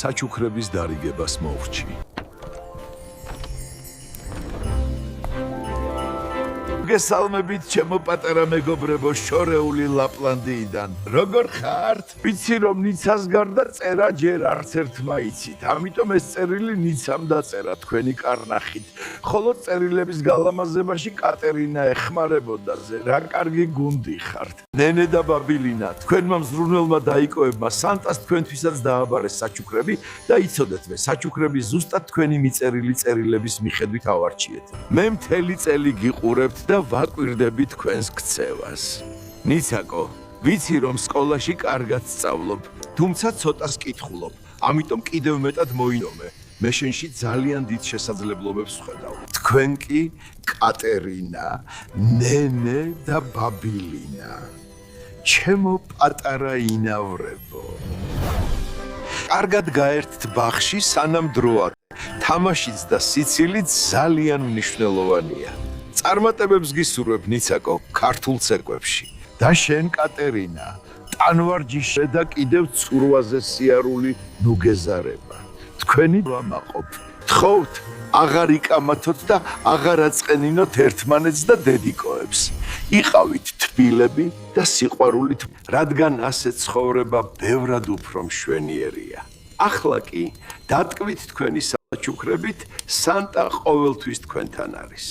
საჩუქრების დარიგებას მოვრჩი. გესალმებით, ჩემო პატარა მეგობრებო, შორეული ლაპლანდიიდან. როგორ ხართ? ვიცი რომ ნიცას გარდა წერა ჯერ არც ერთმა იცით. ამიტომ ეს წერილი ნიცამ დაწერა თქვენი კარნახით. ხოლო წერილების გალამაზებაში კატერინა ეხმარებოდაზე. რა კარგი გუნდი ხართ. ნენე და ბაბილინა, თქვენმა მზრუნველმა დაიკოებმა სანტას თქვენთვისაც დააბარეს საჩუქრები და იცოდეთვე, საჩუქრები ზუსტად თქვენი მიწერილი წერილების მიხედვით ავარჩიეთ. მე მთელი წელი გიყურებთ და ვაკვირდები თქვენს ქცევას. ნიცაკო, ვიცი რომ სკოლაში კარგად სწავლობ, თუმცა ცოტას კითხულობ, ამიტომ კიდევ მეტად მოინდომე. მე შენში ძალიან დიდ შესაძლებლობებს ვხედავ. თქვენ კი კატერინა, ნენე და ბაბილინა. ჩემო პატარა ინავრებო. კარგად გაერთთ ბაღში სანამ დროა. თამაშიც და სიცილიც ძალიან მნიშვნელოვანია. წარმატებებს გისურვებ ნიცაკო ქართულ ცეკვებში. და შენ კატერინა, ტანვარჯიშე და კიდევ ცურვაზე სიარული ნუგეზარება. თქვენი ვამაყობ. თხოვთ, აღარ იკამათოთ და აღარ აწყენინოთ ერთმანეთს და დედიკოებს. იყავით თბილები და სიყვარულით, რადგან ასე ცხოვრება ბევრად უფრო მშვენიერია. ახლა კი დატკბით თქვენი საჩუქრებით, სანტა ყოველთვის თქვენთან არის.